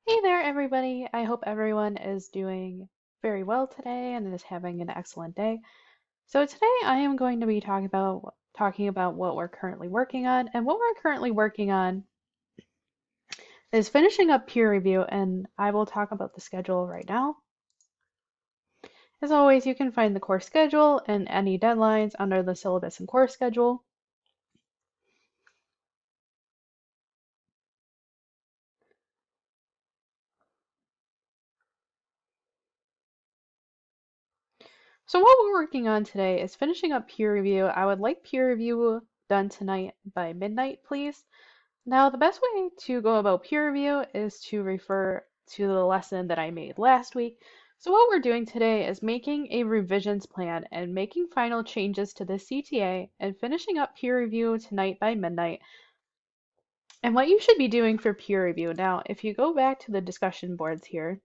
Hey there, everybody. I hope everyone is doing very well today and is having an excellent day. So today I am going to be talking about what we're currently working on, and what we're currently working on is finishing up peer review, and I will talk about the schedule right now. As always, you can find the course schedule and any deadlines under the syllabus and course schedule. So what we're working on today is finishing up peer review. I would like peer review done tonight by midnight, please. Now, the best way to go about peer review is to refer to the lesson that I made last week. So what we're doing today is making a revisions plan and making final changes to the CTA and finishing up peer review tonight by midnight. And what you should be doing for peer review. Now, if you go back to the discussion boards here,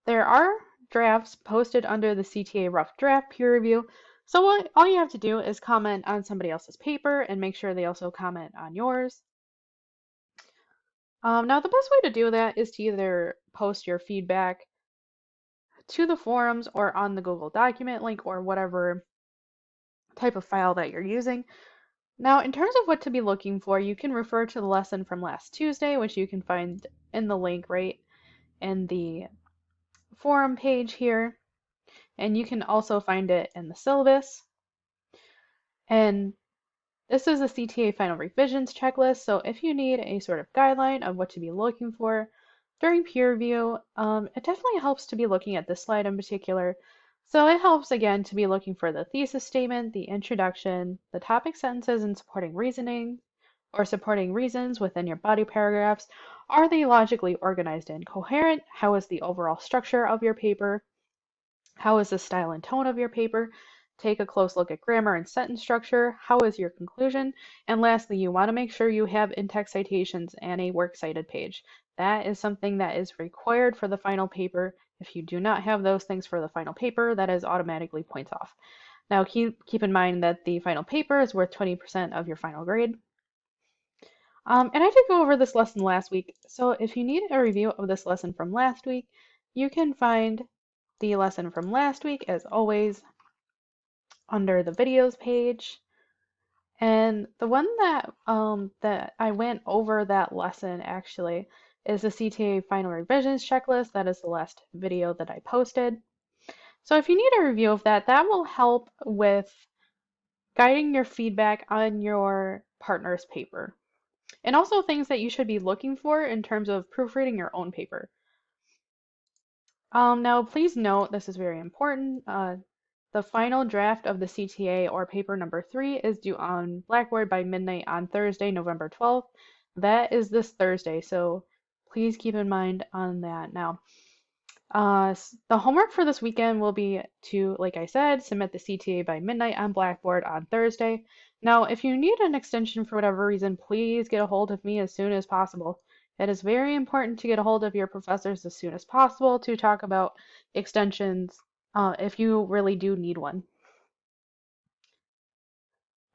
there are drafts posted under the CTA rough draft peer review. So all you have to do is comment on somebody else's paper and make sure they also comment on yours. Now, the best way to do that is to either post your feedback to the forums or on the Google document link or whatever type of file that you're using. Now, in terms of what to be looking for, you can refer to the lesson from last Tuesday, which you can find in the link right in the forum page here. And you can also find it in the syllabus. And this is a CTA final revisions checklist, so if you need a sort of guideline of what to be looking for during peer review, it definitely helps to be looking at this slide in particular. So it helps again to be looking for the thesis statement, the introduction, the topic sentences and supporting reasoning or supporting reasons within your body paragraphs. Are they logically organized and coherent? How is the overall structure of your paper? How is the style and tone of your paper? Take a close look at grammar and sentence structure. How is your conclusion? And lastly, you want to make sure you have in-text citations and a works cited page. That is something that is required for the final paper. If you do not have those things for the final paper, that is automatically points off. Now keep in mind that the final paper is worth 20% of your final grade. And I did go over this lesson last week, so if you need a review of this lesson from last week, you can find the lesson from last week, as always, under the videos page. And the one that I went over that lesson actually is the CTA final revisions checklist. That is the last video that I posted. So if you need a review of that, that will help with guiding your feedback on your partner's paper. And also things that you should be looking for in terms of proofreading your own paper. Now, please note, this is very important. The final draft of the CTA or paper number 3 is due on Blackboard by midnight on Thursday, November 12th. That is this Thursday, so please keep in mind on that. Now, the homework for this weekend will be to, like I said, submit the CTA by midnight on Blackboard on Thursday. Now, if you need an extension for whatever reason, please get a hold of me as soon as possible. It is very important to get a hold of your professors as soon as possible to talk about extensions if you really do need one.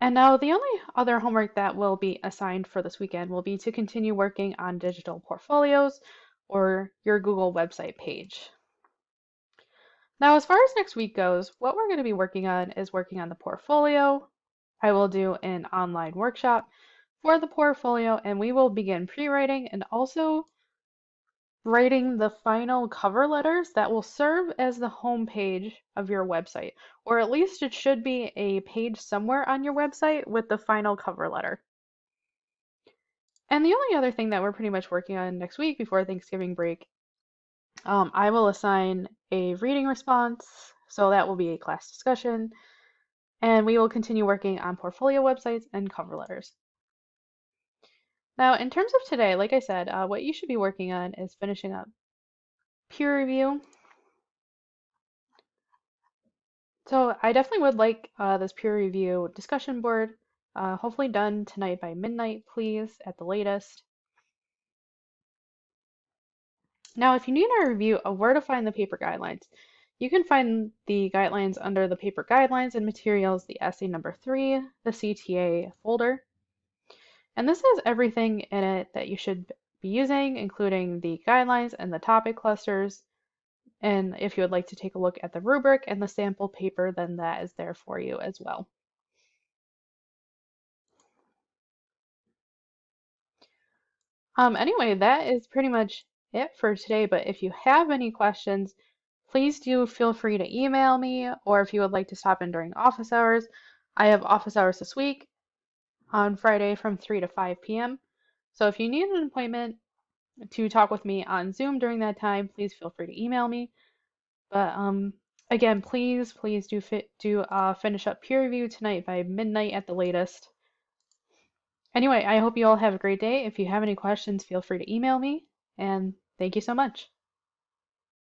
And now the only other homework that will be assigned for this weekend will be to continue working on digital portfolios or your Google website page. Now, as far as next week goes, what we're going to be working on is working on the portfolio. I will do an online workshop for the portfolio, and we will begin pre-writing and also writing the final cover letters that will serve as the home page of your website, or at least it should be a page somewhere on your website with the final cover letter. And the only other thing that we're pretty much working on next week before Thanksgiving break, I will assign a reading response, so that will be a class discussion, and we will continue working on portfolio websites and cover letters. Now, in terms of today, like I said, what you should be working on is finishing up peer review. So I definitely would like this peer review discussion board, hopefully done tonight by midnight, please, at the latest. Now, if you need a review of where to find the paper guidelines, you can find the guidelines under the paper guidelines and materials, the essay number 3, the CTA folder. And this has everything in it that you should be using, including the guidelines and the topic clusters. And if you would like to take a look at the rubric and the sample paper, then that is there for you as well. Anyway, that is pretty much it for today, but if you have any questions, please do feel free to email me, or if you would like to stop in during office hours, I have office hours this week on Friday from 3 to 5 p.m. So if you need an appointment to talk with me on Zoom during that time, please feel free to email me. But again, please do finish up peer review tonight by midnight at the latest. Anyway, I hope you all have a great day. If you have any questions, feel free to email me, and thank you so much.